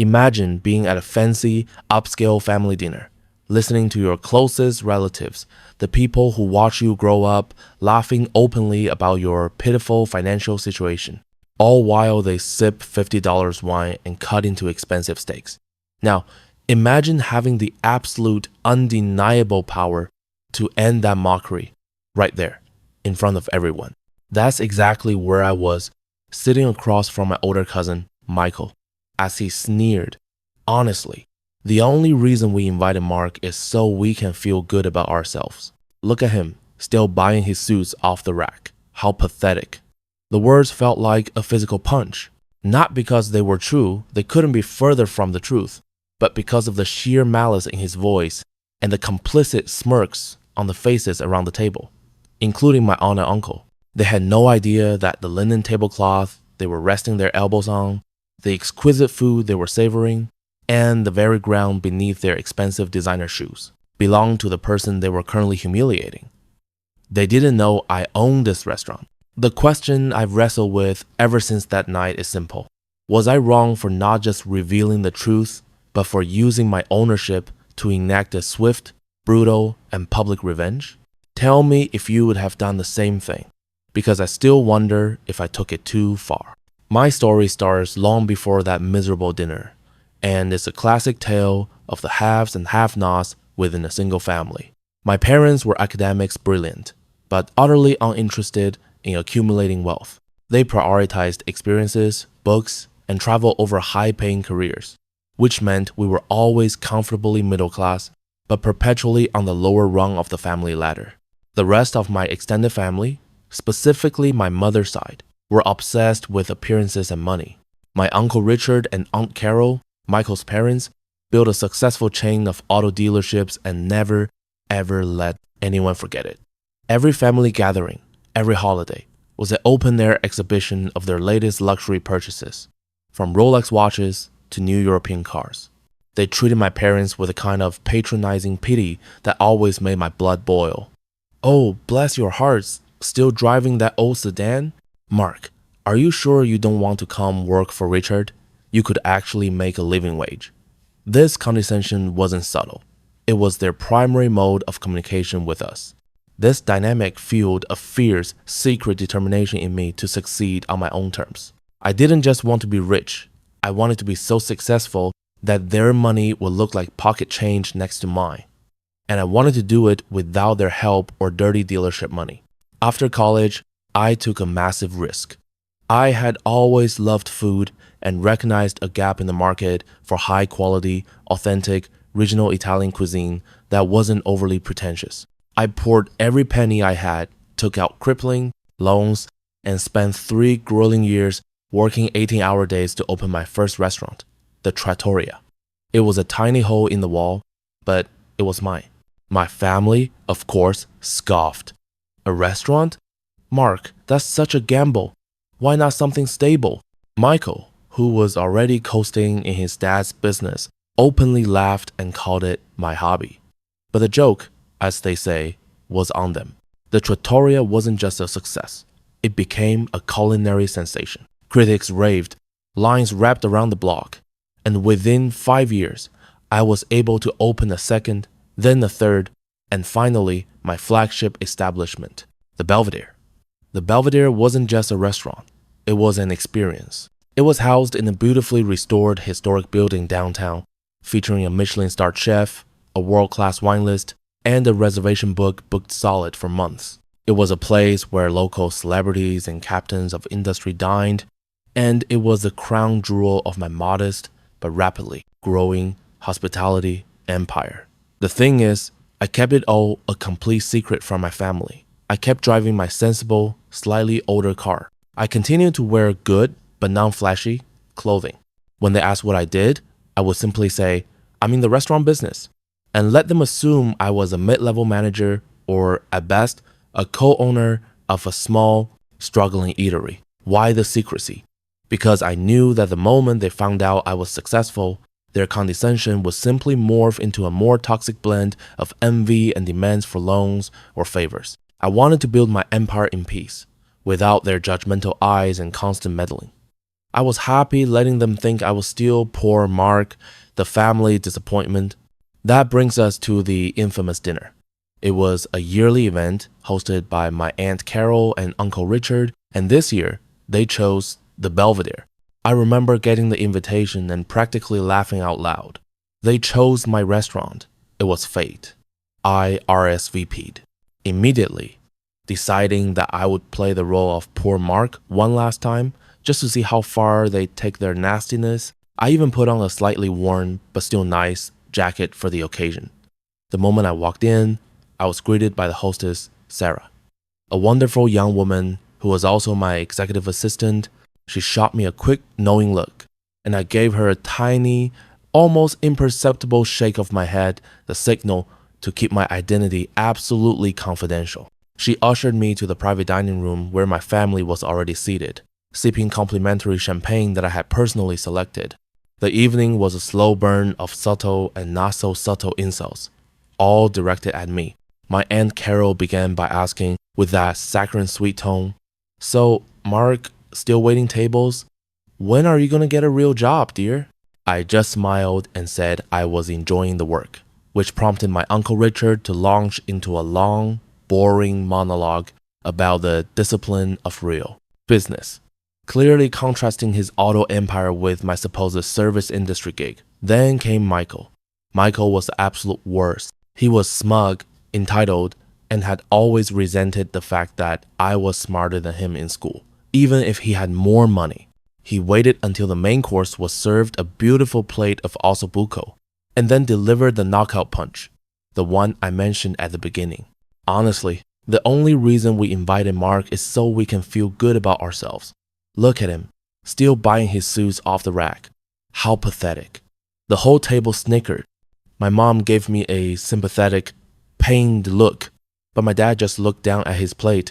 Imagine being at a fancy, upscale family dinner, listening to your closest relatives, the people who watch you grow up, laughing openly about your pitiful financial situation, all while they sip $50 wine and cut into expensive steaks. Now, imagine having the absolute, undeniable power to end that mockery right there, in front of everyone. That's exactly where I was, sitting across from my older cousin, Michael, as he sneered. Honestly, the only reason we invited Mark is so we can feel good about ourselves. Look at him, still buying his suits off the rack. How pathetic. The words felt like a physical punch. Not because they were true, they couldn't be further from the truth, but because of the sheer malice in his voice and the complicit smirks on the faces around the table, including my aunt and uncle. They had no idea that the linen tablecloth they were resting their elbows on, the exquisite food they were savoring, and the very ground beneath their expensive designer shoes belonged to the person they were currently humiliating. They didn't know I owned this restaurant. The question I've wrestled with ever since that night is simple. Was I wrong for not just revealing the truth, but for using my ownership to enact a swift, brutal, and public revenge? Tell me if you would have done the same thing, because I still wonder if I took it too far. My story starts long before that miserable dinner, and it's a classic tale of the haves and have-nots within a single family. My parents were academics brilliant, but utterly uninterested in accumulating wealth. They prioritized experiences, books, and travel over high-paying careers, which meant we were always comfortably middle class, but perpetually on the lower rung of the family ladder. The rest of my extended family, specifically my mother's side, were obsessed with appearances and money. My Uncle Richard and Aunt Carol, Michael's parents, built a successful chain of auto dealerships and never, ever let anyone forget it. Every family gathering, every holiday, was an open-air exhibition of their latest luxury purchases, from Rolex watches to new European cars. They treated my parents with a kind of patronizing pity that always made my blood boil. "Oh, bless your hearts, still driving that old sedan? Mark, are you sure you don't want to come work for Richard? You could actually make a living wage." This condescension wasn't subtle. It was their primary mode of communication with us. This dynamic fueled a fierce, secret determination in me to succeed on my own terms. I didn't just want to be rich. I wanted to be so successful that their money would look like pocket change next to mine. And I wanted to do it without their help or dirty dealership money. After college, I took a massive risk. I had always loved food and recognized a gap in the market for high quality, authentic, regional Italian cuisine that wasn't overly pretentious. I poured every penny I had, took out crippling loans, and spent 3 grueling years working 18-hour days to open my first restaurant, the Trattoria. It was a tiny hole in the wall, but it was mine. My family, of course, scoffed. "A restaurant? Mark, that's such a gamble. Why not something stable?" Michael, who was already coasting in his dad's business, openly laughed and called it my hobby. But the joke, as they say, was on them. The Trattoria wasn't just a success. It became a culinary sensation. Critics raved, lines wrapped around the block, and within 5 years, I was able to open a second, then a third, and finally, my flagship establishment, the Belvedere. The Belvedere wasn't just a restaurant. It was an experience. It was housed in a beautifully restored historic building downtown, featuring a Michelin-starred chef, a world-class wine list, and a reservation book booked solid for months. It was a place where local celebrities and captains of industry dined, and it was the crown jewel of my modest but rapidly growing hospitality empire. The thing is, I kept it all a complete secret from my family. I kept driving my sensible, slightly older car. I continued to wear good, but non-flashy, clothing. When they asked what I did, I would simply say, "I'm in the restaurant business," and let them assume I was a mid-level manager or, at best, a co-owner of a small, struggling eatery. Why the secrecy? Because I knew that the moment they found out I was successful, their condescension would simply morph into a more toxic blend of envy and demands for loans or favors. I wanted to build my empire in peace, without their judgmental eyes and constant meddling. I was happy letting them think I was still poor Mark, the family disappointment. That brings us to the infamous dinner. It was a yearly event hosted by my Aunt Carol and Uncle Richard, and this year they chose the Belvedere. I remember getting the invitation and practically laughing out loud. They chose my restaurant. It was fate. I RSVP'd immediately, deciding that I would play the role of poor Mark one last time, just to see how far they take their nastiness. I even put on a slightly worn, but still nice, jacket for the occasion. The moment I walked in, I was greeted by the hostess, Sarah, a wonderful young woman who was also my executive assistant. She shot me a quick, knowing look, and I gave her a tiny, almost imperceptible shake of my head, the signal to keep my identity absolutely confidential. She ushered me to the private dining room where my family was already seated, sipping complimentary champagne that I had personally selected. The evening was a slow burn of subtle and not so subtle insults, all directed at me. My Aunt Carol began by asking, with that saccharine sweet tone, "So, Mark, still waiting tables? When are you gonna get a real job, dear?" I just smiled and said I was enjoying the work, which prompted my Uncle Richard to launch into a long, boring monologue about the discipline of real business, clearly contrasting his auto empire with my supposed service industry gig. Then came Michael. Michael was the absolute worst. He was smug, entitled, and had always resented the fact that I was smarter than him in school, even if he had more money. He waited until the main course was served, a beautiful plate of ossobuco, and then delivered the knockout punch, the one I mentioned at the beginning. Honestly, the only reason we invited Mark is so we can feel good about ourselves. Look at him, still buying his suits off the rack. How pathetic. The whole table snickered. My mom gave me a sympathetic, pained look, but my dad just looked down at his plate,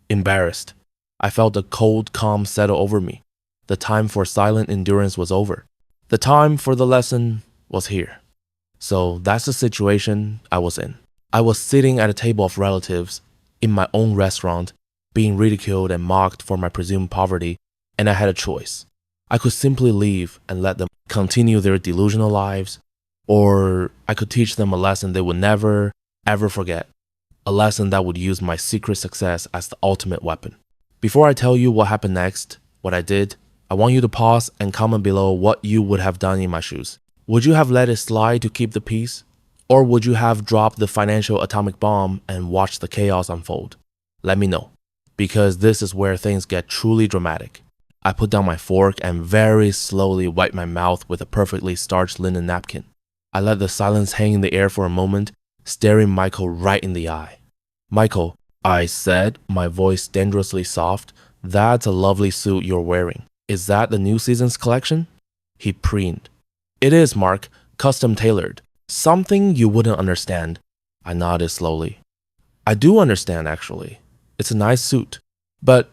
embarrassed. I felt a cold calm settle over me. The time for silent endurance was over. The time for the lesson was here. So that's the situation I was in. I was sitting at a table of relatives in my own restaurant, being ridiculed and mocked for my presumed poverty, and I had a choice. I could simply leave and let them continue their delusional lives, or I could teach them a lesson they would never, ever forget. A lesson that would use my secret success as the ultimate weapon. Before I tell you what happened next, what I did, I want you to pause and comment below what you would have done in my shoes. Would you have let it slide to keep the peace? Or would you have dropped the financial atomic bomb and watched the chaos unfold? Let me know, because this is where things get truly dramatic. I put down my fork and very slowly wiped my mouth with a perfectly starched linen napkin. I let the silence hang in the air for a moment, staring Michael right in the eye. "Michael," I said, my voice dangerously soft, "that's a lovely suit you're wearing. Is that the new season's collection?" He preened. "It is, Mark, custom tailored. Something you wouldn't understand." I nodded slowly. "I do understand, actually. It's a nice suit. But,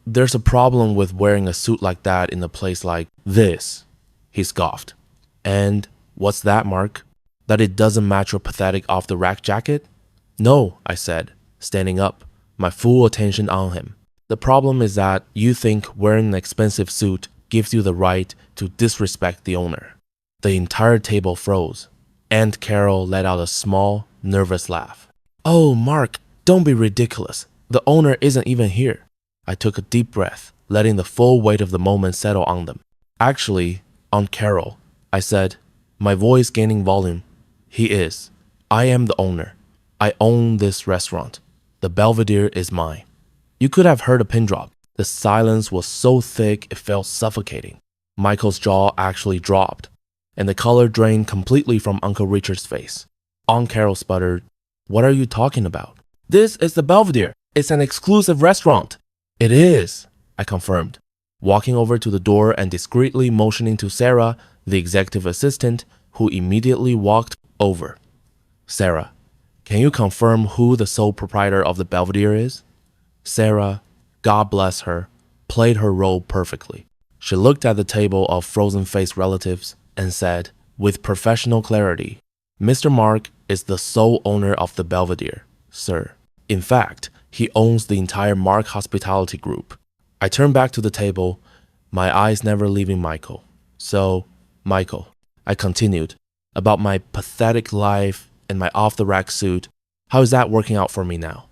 there's a problem with wearing a suit like that in a place like this." He scoffed. "And what's that, Mark? That it doesn't match your pathetic off-the-rack jacket?" "No," I said, standing up, my full attention on him. "The problem is that you think wearing an expensive suit gives you the right to disrespect the owner." The entire table froze. Aunt Carol let out a small, nervous laugh. "Oh, Mark, don't be ridiculous. The owner isn't even here." I took a deep breath, letting the full weight of the moment settle on them. "Actually, Aunt Carol," I said, my voice gaining volume, "he is. I am the owner. I own this restaurant. The Belvedere is mine." You could have heard a pin drop. The silence was so thick it felt suffocating. Michael's jaw actually dropped, and the color drained completely from Uncle Richard's face. Aunt Carol sputtered, "What are you talking about?" "This is the Belvedere. It's an exclusive restaurant." "It is," I confirmed, walking over to the door and discreetly motioning to Sarah, the executive assistant, who immediately walked over. "Sarah, can you confirm who the sole proprietor of the Belvedere is?" Sarah, God bless her, played her role perfectly. She looked at the table of frozen-faced relatives and said, with professional clarity, "Mr. Mark is the sole owner of the Belvedere, sir. In fact, he owns the entire Mark Hospitality Group." I turned back to the table, my eyes never leaving Michael. So, Michael, I continued, about my pathetic life and my off-the-rack suit, how is that working out for me now?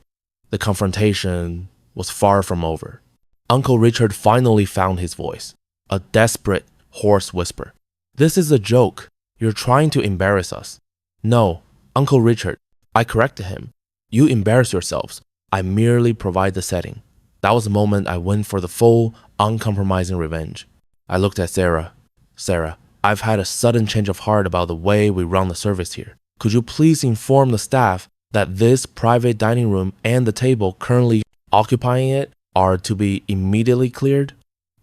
The confrontation was far from over. Uncle Richard finally found his voice, a desperate, hoarse whisper. This is a joke. You're trying to embarrass us. No, Uncle Richard, I corrected him. You embarrass yourselves. I merely provide the setting. That was the moment I went for the full, uncompromising revenge. I looked at Sarah. Sarah, I've had a sudden change of heart about the way we run the service here. Could you please inform the staff that this private dining room and the table currently occupying it are to be immediately cleared?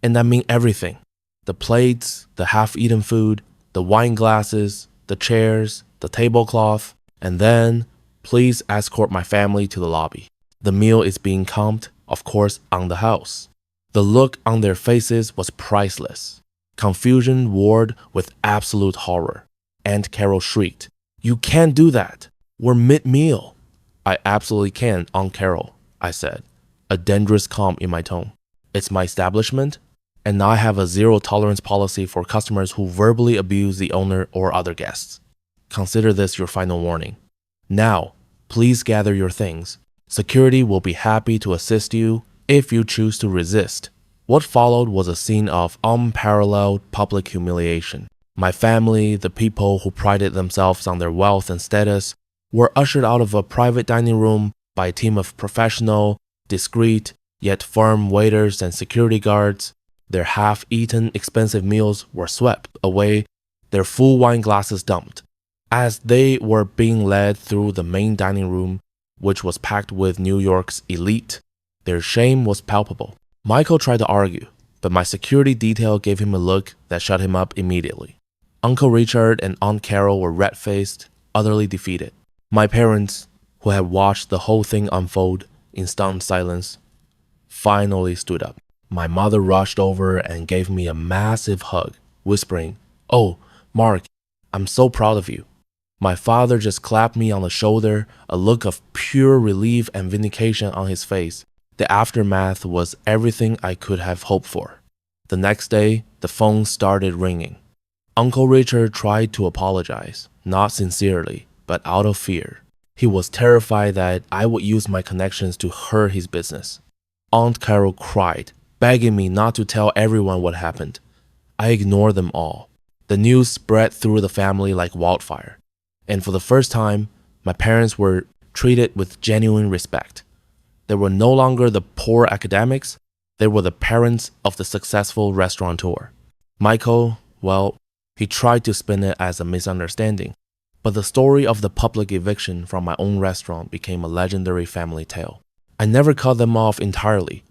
And that means everything. The plates, the half-eaten food, the wine glasses, the chairs, the tablecloth, and then please escort my family to the lobby. The meal is being comped, of course, on the house. The look on their faces was priceless. Confusion warred with absolute horror. Aunt Carol shrieked, "You can't do that. We're mid-meal." "I absolutely can, Aunt Carol," I said, a dangerous calm in my tone. "It's my establishment, and I have a zero-tolerance policy for customers who verbally abuse the owner or other guests. Consider this your final warning. Now, please gather your things. Security will be happy to assist you if you choose to resist." What followed was a scene of unparalleled public humiliation. My family, the people who prided themselves on their wealth and status, were ushered out of a private dining room by a team of professional, discreet, yet firm waiters and security guards. Their half-eaten expensive meals were swept away, their full wine glasses dumped. As they were being led through the main dining room, which was packed with New York's elite, their shame was palpable. Michael tried to argue, but my security detail gave him a look that shut him up immediately. Uncle Richard and Aunt Carol were red-faced, utterly defeated. My parents, who had watched the whole thing unfold in stunned silence, finally stood up. My mother rushed over and gave me a massive hug, whispering, "Oh, Mark, I'm so proud of you." My father just clapped me on the shoulder, a look of pure relief and vindication on his face. The aftermath was everything I could have hoped for. The next day, the phone started ringing. Uncle Richard tried to apologize, not sincerely, but out of fear. He was terrified that I would use my connections to hurt his business. Aunt Carol cried, begging me not to tell everyone what happened. I ignored them all. The news spread through the family like wildfire. And for the first time, my parents were treated with genuine respect. They were no longer the poor academics, they were the parents of the successful restaurateur. Michael, well, he tried to spin it as a misunderstanding, but the story of the public eviction from my own restaurant became a legendary family tale. I never cut them off entirely,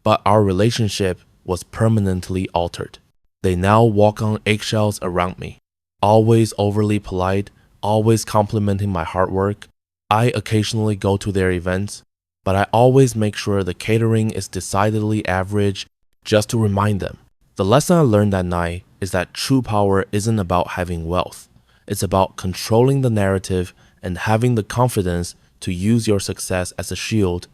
but our relationship was permanently altered. They now walk on eggshells around me, always overly polite, always complimenting my hard work. I occasionally go to their events, but I always make sure the catering is decidedly average just to remind them. The lesson I learned that night is that true power isn't about having wealth. It's about controlling the narrative and having the confidence to use your success as a shield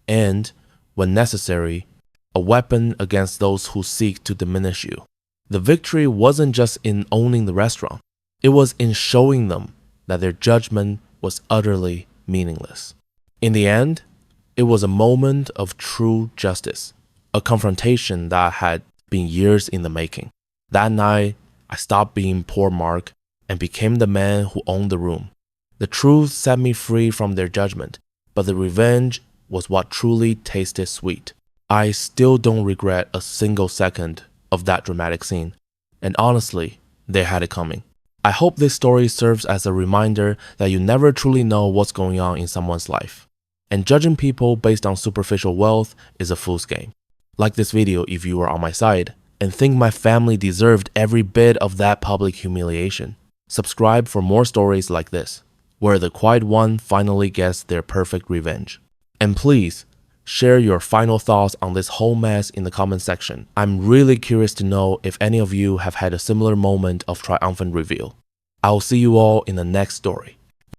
and, when necessary, a weapon against those who seek to diminish you. The victory wasn't just in owning the restaurant. It was in showing them that their judgment was utterly meaningless. In the end, it was a moment of true justice, a confrontation that had been years in the making. That night, I stopped being poor Mark and became the man who owned the room. The truth set me free from their judgment, but the revenge was what truly tasted sweet. I still don't regret a single second of that dramatic scene, and honestly, they had it coming. I hope this story serves as a reminder that you never truly know what's going on in someone's life. And judging people based on superficial wealth is a fool's game. Like this video if you were on my side, and think my family deserved every bit of that public humiliation. Subscribe for more stories like this, where the quiet one finally gets their perfect revenge. And please, share your final thoughts on this whole mess in the comment section. I'm really curious to know if any of you have had a similar moment of triumphant reveal. I'll see you all in the next story.